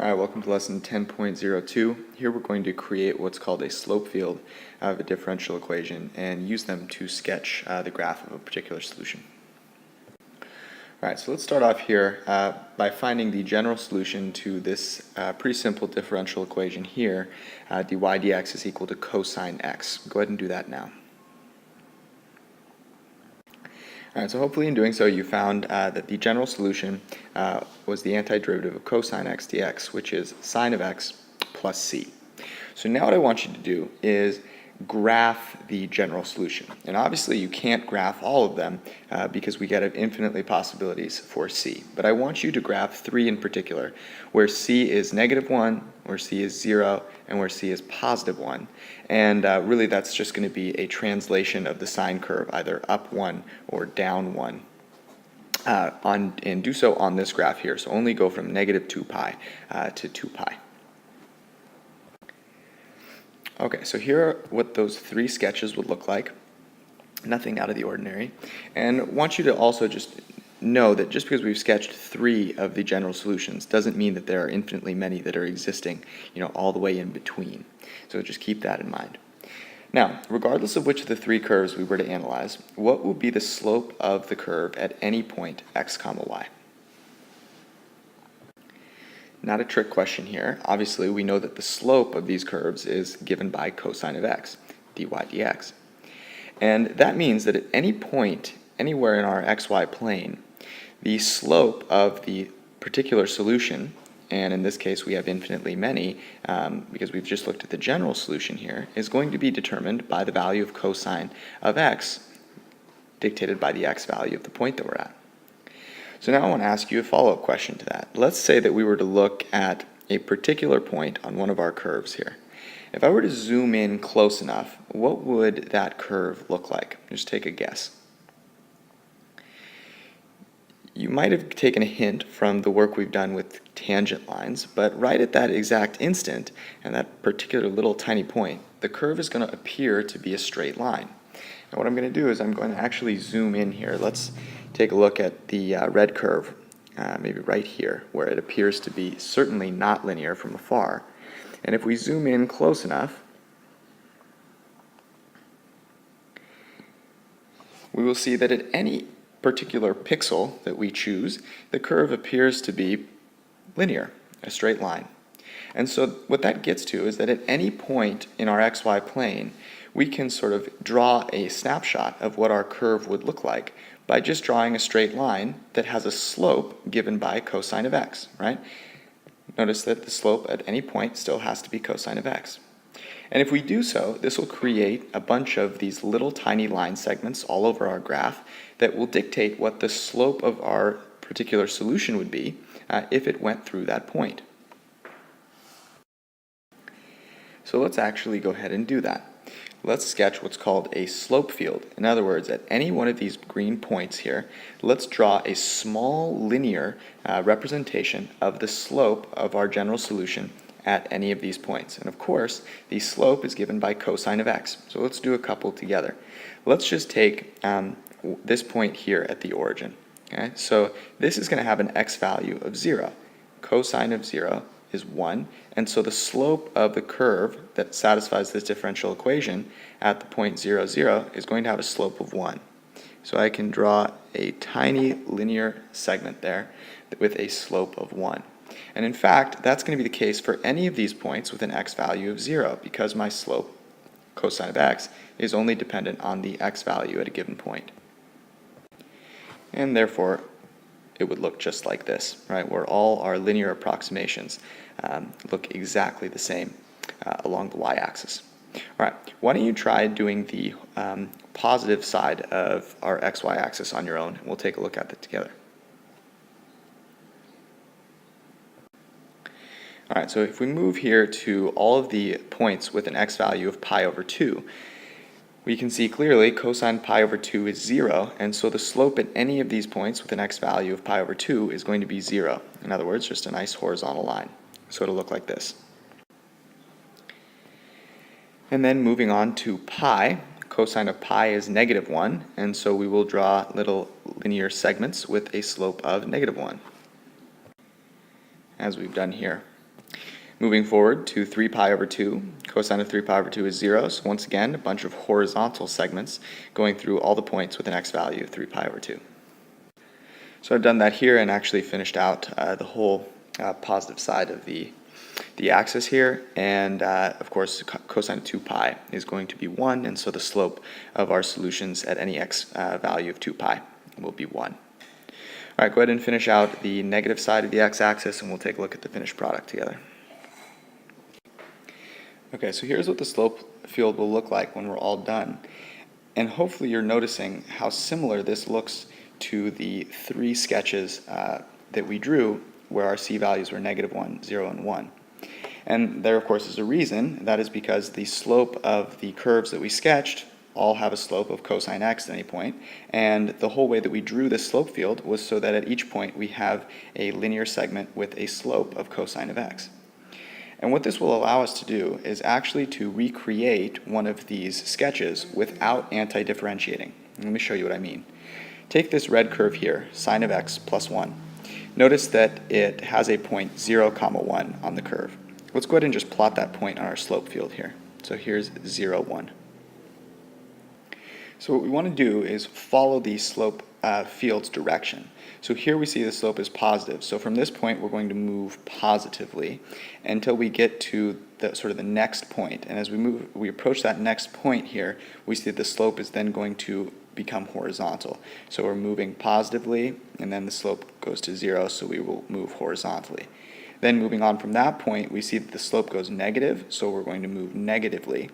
Alright, welcome to lesson 10.02. Here we're going to create what's called a slope field of a differential equation and use them to sketch the graph of a particular solution. Alright, so let's start off here by finding the general solution to this pretty simple differential equation here. Dy dx is equal to cosine x. Go ahead and do that now. Alright, so hopefully in doing so you found that the general solution was the antiderivative of cosine x dx, which is sine of x plus c. So now what I want you to do is graph the general solution. And obviously you can't graph all of them because we get infinitely possibilities for c. But I want you to graph three in particular, where c is -1, where c is 0, and where c is +1. And really that's just going to be a translation of the sine curve, either up 1 or down 1. And do so on this graph here. So only go from -2 pi to 2 pi. Okay, so here are what those three sketches would look like. Nothing out of the ordinary. And I want you to also just know that just because we've sketched three of the general solutions doesn't mean that there are infinitely many that are existing, all the way in between. So just keep that in mind. Now, regardless of which of the three curves we were to analyze, what will be the slope of the curve at any point x comma y? Not a trick question here. Obviously, we know that the slope of these curves is given by cosine of x, dy dx. And that means that at any point, anywhere in our xy plane, the slope of the particular solution, and in this case we have infinitely many because we've just looked at the general solution here, is going to be determined by the value of cosine of x dictated by the x value of the point that we're at. So now I want to ask you a follow-up question to that. Let's say that we were to look at a particular point on one of our curves here. If I were to zoom in close enough, what would that curve look like? Just take a guess. You might have taken a hint from the work we've done with tangent lines, but right at that exact instant, and that particular little tiny point, the curve is going to appear to be a straight line. Now what I'm going to do is I'm going to actually zoom in here. Let's take a look at the red curve, maybe right here, where it appears to be certainly not linear from afar. And if we zoom in close enough, we will see that at any particular pixel that we choose, the curve appears to be linear, a straight line. And so what that gets to is that at any point in our xy plane, we can sort of draw a snapshot of what our curve would look like by just drawing a straight line that has a slope given by cosine of x, right? Notice that the slope at any point still has to be cosine of x. And if we do so, this will create a bunch of these little tiny line segments all over our graph that will dictate what the slope of our particular solution would be if it went through that point. So let's actually go ahead and do that. Let's sketch what's called a slope field. In other words, at any one of these green points here, let's draw a small linear representation of the slope of our general solution at any of these points. And of course, the slope is given by cosine of x. So let's do a couple together. Let's just take this point here at the origin. Okay? So this is going to have an x value of 0. Cosine of 0 is 1, and so the slope of the curve that satisfies this differential equation at the point 0, 0 is going to have a slope of 1. So I can draw a tiny linear segment there with a slope of 1. And in fact, that's going to be the case for any of these points with an x value of 0, because my slope, cosine of x, is only dependent on the x value at a given point. And therefore, it would look just like this, right, where all our linear approximations look exactly the same along the y-axis. All right, why don't you try doing the positive side of our xy axis on your own, and we'll take a look at it together. All right, so if we move here to all of the points with an x value of pi over 2, we can see clearly cosine pi over 2 is 0, and so the slope at any of these points with an x value of pi over 2 is going to be 0. In other words, just a nice horizontal line. So it'll look like this. And then moving on to pi, cosine of pi is -1, and so we will draw little linear segments with a slope of -1, as we've done here. Moving forward to 3 pi over 2, cosine of 3 pi over 2 is 0, so once again, a bunch of horizontal segments going through all the points with an x value of 3 pi over 2. So I've done that here and actually finished out the whole positive side of the axis here, and of course cosine of 2 pi is going to be 1, and so the slope of our solutions at any x value of 2 pi will be 1. All right, go ahead and finish out the negative side of the x-axis, and we'll take a look at the finished product together. Okay, so here's what the slope field will look like when we're all done. And hopefully you're noticing how similar this looks to the 3 sketches that we drew where our c values were -1, 0, and 1. And there, of course, is a reason. That is because the slope of the curves that we sketched all have a slope of cosine x at any point, and the whole way that we drew this slope field was so that at each point we have a linear segment with a slope of cosine of x. And what this will allow us to do is actually to recreate one of these sketches without anti-differentiating. Let me show you what I mean. Take this red curve here, sine of x plus 1. Notice that it has a point 0, 1 on the curve. Let's go ahead and just plot that point on our slope field here. So here's 0, 1. So what we want to do is follow the slope field's direction. So here we see the slope is positive. So from this point we're going to move positively until we get to the next point. And as we approach that next point here, we see that the slope is then going to become horizontal. So we're moving positively, and then the slope goes to 0, so we will move horizontally. Then moving on from that point, we see that the slope goes negative, so we're going to move negatively.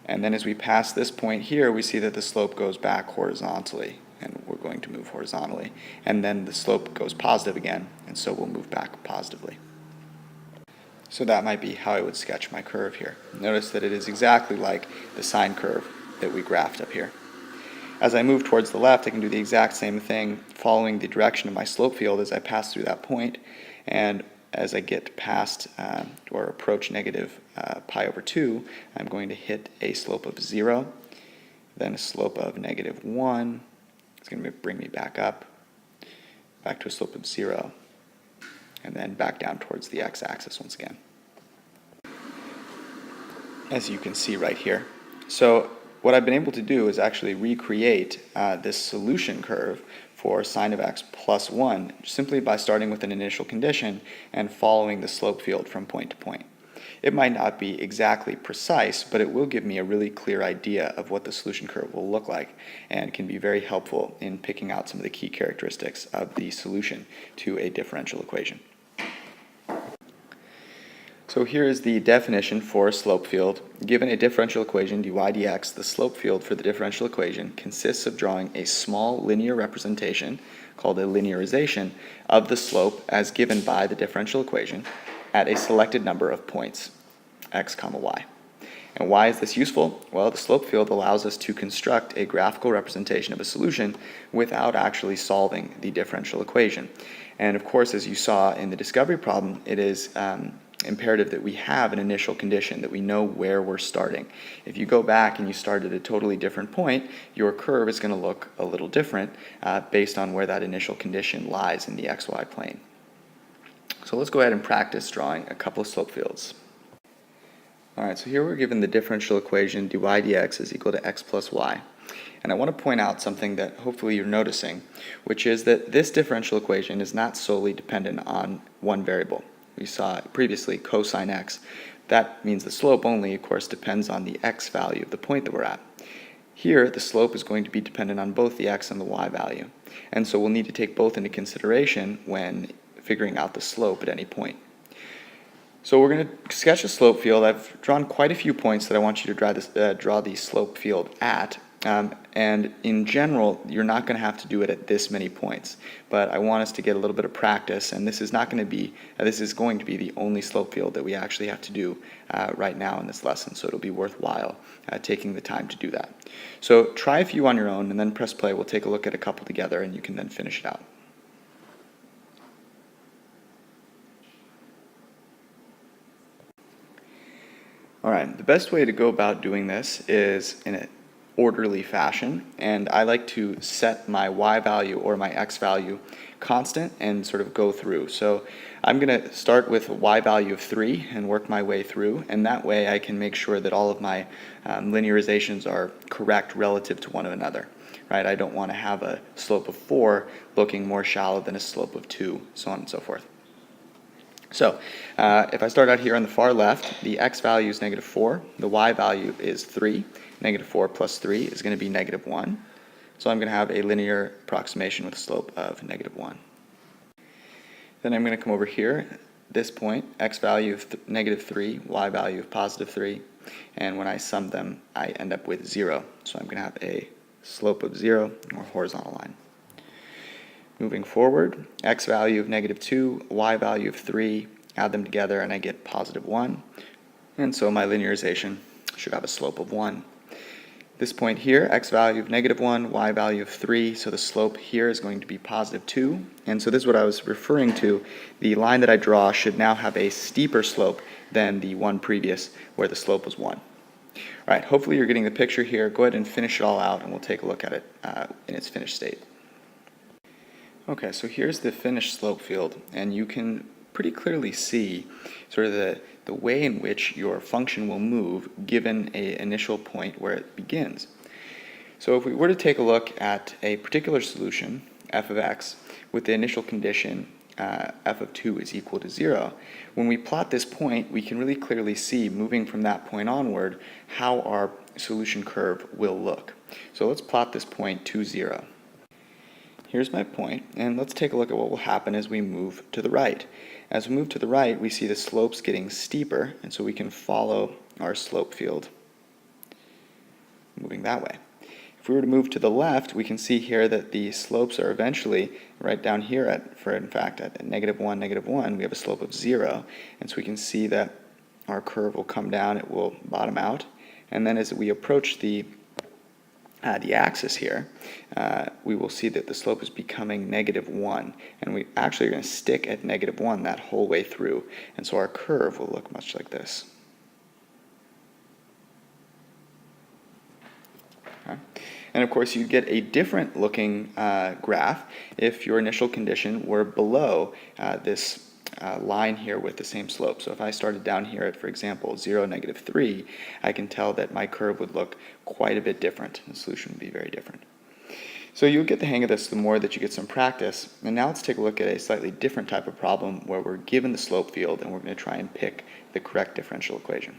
And then as we pass this point here, we see that the slope goes back horizontally, and we're going to move horizontally. And then the slope goes positive again, and so we'll move back positively. So that might be how I would sketch my curve here. Notice that it is exactly like the sine curve that we graphed up here. As I move towards the left, I can do the exact same thing, following the direction of my slope field as I pass through that point. And as I get past or approach negative pi over 2, I'm going to hit a slope of 0, then a slope of -1. It's going to bring me back up, back to a slope of 0, and then back down towards the x-axis once again, as you can see right here. So what I've been able to do is actually recreate this solution curve for sine of x plus 1 simply by starting with an initial condition and following the slope field from point to point. It might not be exactly precise, but it will give me a really clear idea of what the solution curve will look like, and can be very helpful in picking out some of the key characteristics of the solution to a differential equation. So here is the definition for a slope field. Given a differential equation dy dx, the slope field for the differential equation consists of drawing a small linear representation, called a linearization, of the slope as given by the differential equation at a selected number of points, x, y. And why is this useful? Well, the slope field allows us to construct a graphical representation of a solution without actually solving the differential equation. And of course, as you saw in the discovery problem, it is imperative that we have an initial condition, that we know where we're starting. If you go back and you start at a totally different point, your curve is going to look a little different based on where that initial condition lies in the xy plane. So let's go ahead and practice drawing a couple of slope fields. Alright, so here we're given the differential equation dy dx is equal to x plus y. And I want to point out something that hopefully you're noticing, which is that this differential equation is not solely dependent on one variable. We saw previously cosine x. That means the slope only, of course, depends on the x value of the point that we're at. Here, the slope is going to be dependent on both the x and the y value. And so we'll need to take both into consideration when figuring out the slope at any point. So we're going to sketch a slope field. I've drawn quite a few points that I want you to draw the slope field at. And in general, you're not going to have to do it at this many points. But I want us to get a little bit of practice, and this is going to be the only slope field that we actually have to do right now in this lesson. So it'll be worthwhile taking the time to do that. So try a few on your own, and then press play. We'll take a look at a couple together, and you can then finish it out. Alright, the best way to go about doing this is in orderly fashion, and I like to set my y value or my x value constant and sort of go through. So I'm going to start with a y value of 3 and work my way through, and that way I can make sure that all of my linearizations are correct relative to one another. Right? I don't want to have a slope of 4 looking more shallow than a slope of 2, so on and so forth. So if I start out here on the far left, the x value is -4, the y value is 3. -4 plus 3 is going to be -1. So I'm going to have a linear approximation with a slope of -1. Then I'm going to come over here, this point, x value of -3, y value of +3, and when I sum them, I end up with 0. So I'm going to have a slope of 0 or horizontal line. Moving forward, x value of -2, y value of 3, add them together and I get +1. And so my linearization should have a slope of 1. This point here, x value of -1, y value of 3, so the slope here is going to be +2. And so this is what I was referring to. The line that I draw should now have a steeper slope than the one previous where the slope was 1. All right, hopefully you're getting the picture here. Go ahead and finish it all out and we'll take a look at it in its finished state. Okay, so here's the finished slope field, and you can pretty clearly see sort of the way in which your function will move given an initial point where it begins. So if we were to take a look at a particular solution, f of x, with the initial condition f of 2 is equal to 0, when we plot this point, we can really clearly see, moving from that point onward, how our solution curve will look. So let's plot this point to 0. Here's my point, and let's take a look at what will happen as we move to the right. As we move to the right, we see the slopes getting steeper, and so we can follow our slope field moving that way. If we were to move to the left, we can see here that the slopes are eventually right down here at -1, -1, we have a slope of 0, and so we can see that our curve will come down, it will bottom out, and then as we approach the axis here, we will see that the slope is becoming -1, and we actually are going to stick at -1 that whole way through, and so our curve will look much like this. Okay. And of course, you'd get a different looking graph if your initial condition were below this line here with the same slope. So if I started down here at, for example, 0, -3, I can tell that my curve would look quite a bit different. The solution would be very different. So you'll get the hang of this the more that you get some practice. And now let's take a look at a slightly different type of problem where we're given the slope field and we're going to try and pick the correct differential equation.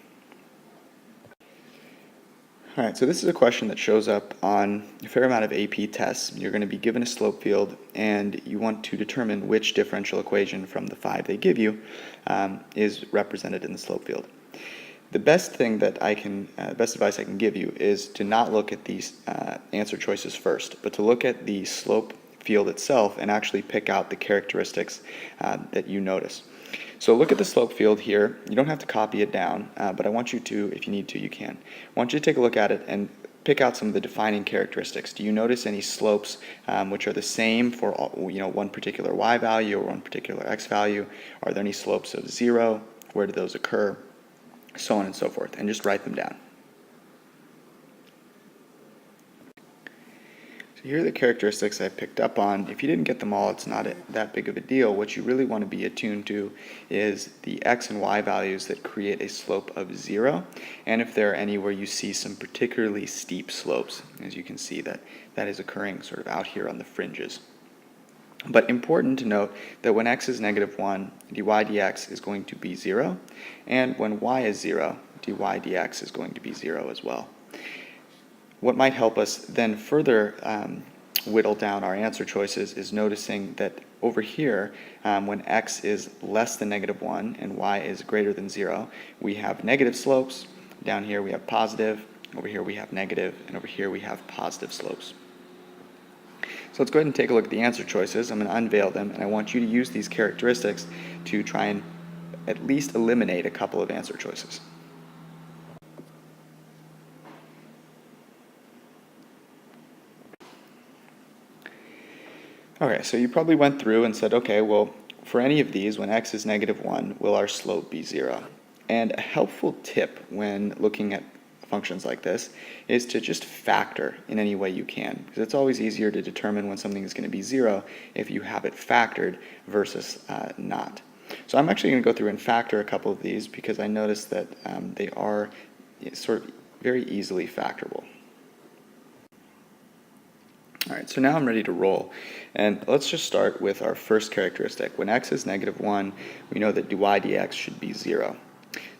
All right, so this is a question that shows up on a fair amount of AP tests. You're going to be given a slope field, and you want to determine which differential equation from the 5 they give you is represented in the slope field. The best thing that best advice I can give you is to not look at these answer choices first, but to look at the slope field itself and actually pick out the characteristics that you notice. So look at the slope field here. You don't have to copy it down, but I want you to, if you need to, you can. I want you to take a look at it and pick out some of the defining characteristics. Do you notice any slopes which are the same for one particular y value or one particular x value? Are there any slopes of 0? Where do those occur? So on and so forth, and just write them down. So here are the characteristics I picked up on. If you didn't get them all, it's not that big of a deal. What you really want to be attuned to is the x and y values that create a slope of 0, and if there are any where you see some particularly steep slopes. As you can see, that is occurring sort of out here on the fringes. But important to note that when x is -1, dy dx is going to be 0, and when y is 0, dy dx is going to be 0 as well. What might help us then further whittle down our answer choices is noticing that over here, when x is less than -1 and y is greater than 0, we have negative slopes. Down here we have positive, over here we have negative, and over here we have positive slopes. So let's go ahead and take a look at the answer choices. I'm going to unveil them, and I want you to use these characteristics to try and at least eliminate a couple of answer choices. Okay, so you probably went through and said, okay, well, for any of these, when x is -1, will our slope be 0? And a helpful tip when looking at functions like this is to just factor in any way you can, because it's always easier to determine when something is going to be 0 if you have it factored versus not. So I'm actually going to go through and factor a couple of these because I noticed that they are sort of very easily factorable. All right, so now I'm ready to roll. And let's just start with our first characteristic. When x is -1, we know that dy dx should be 0.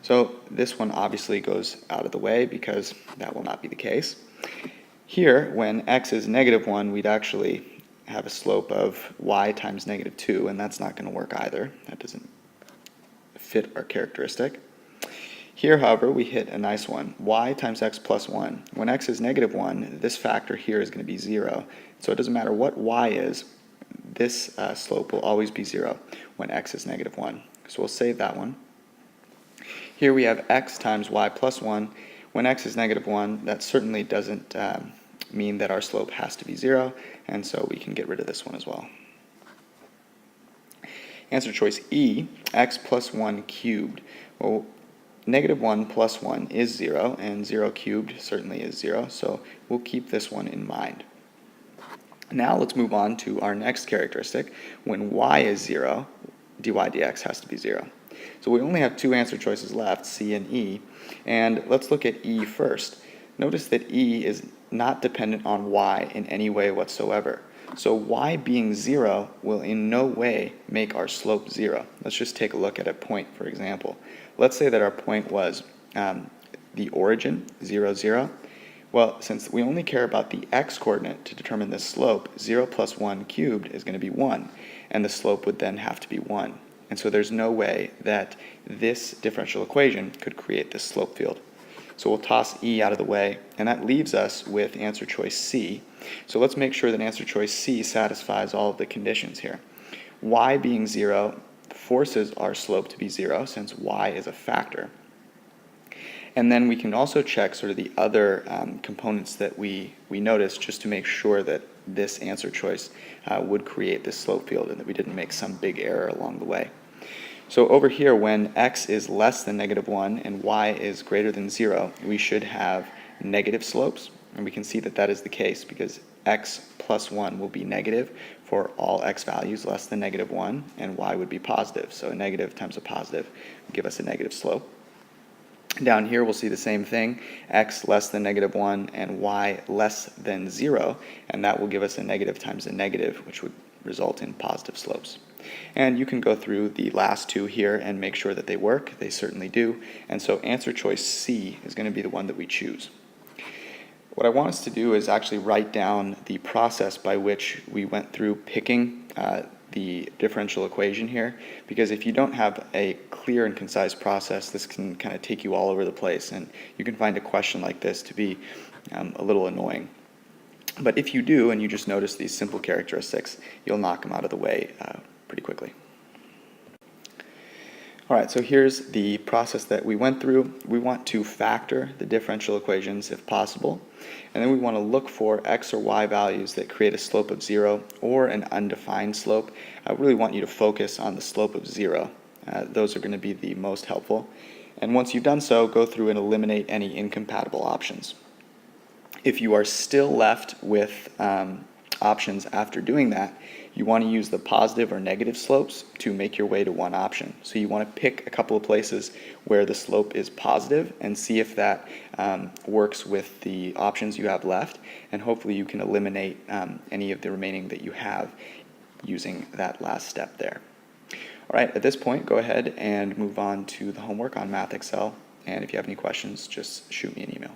So this one obviously goes out of the way because that will not be the case. Here, when x is -1, we'd actually have a slope of y times -2, and that's not going to work either. That doesn't fit our characteristic. Here, however, we hit a nice one, y times x plus 1. When x is -1, this factor here is going to be 0. So it doesn't matter what y is, this slope will always be 0 when x is -1. So we'll save that one. Here we have x times y plus 1. When x is -1, that certainly doesn't mean that our slope has to be 0, and so we can get rid of this one as well. Answer choice E, x plus 1 cubed. Well, -1 plus 1 is 0, and 0 cubed certainly is 0, so we'll keep this one in mind. Now let's move on to our next characteristic. When y is 0, dy dx has to be 0. So we only have two answer choices left, C and E, and let's look at E first. Notice that E is not dependent on y in any way whatsoever. So y being 0 will in no way make our slope 0. Let's just take a look at a point, for example. Let's say that our point was the origin, 0, 0. Well, since we only care about the x-coordinate to determine this slope, 0 plus 1 cubed is going to be 1, and the slope would then have to be 1. And so there's no way that this differential equation could create this slope field. So we'll toss E out of the way, and that leaves us with answer choice C. So let's make sure that answer choice C satisfies all of the conditions here. Y being 0 forces our slope to be 0 since y is a factor. And then we can also check sort of the other components that we noticed just to make sure that this answer choice would create this slope field and that we didn't make some big error along the way. So over here, when x is less than -1 and y is greater than 0, we should have negative slopes. And we can see that that is the case because x plus 1 will be negative for all x values less than -1, and y would be positive. So a negative times a positive would give us a negative slope. Down here we'll see the same thing, x less than -1 and y less than 0, and that will give us a negative times a negative, which would result in positive slopes. And you can go through the last two here and make sure that they work. They certainly do. And so answer choice C is going to be the one that we choose. What I want us to do is actually write down the process by which we went through picking the differential equation here, because if you don't have a clear and concise process, this can kind of take you all over the place, and you can find a question like this to be a little annoying. But if you do, and you just notice these simple characteristics, you'll knock them out of the way pretty quickly. All right, so here's the process that we went through. We want to factor the differential equations if possible, and then we want to look for x or y values that create a slope of 0 or an undefined slope. I really want you to focus on the slope of 0. Those are going to be the most helpful. And once you've done so, go through and eliminate any incompatible options. If you are still left with options after doing that, you want to use the positive or negative slopes to make your way to one option. So you want to pick a couple of places where the slope is positive and see if that works with the options you have left, and hopefully you can eliminate any of the remaining that you have using that last step there. All right, at this point, go ahead and move on to the homework on Math Excel, and if you have any questions, just shoot me an email.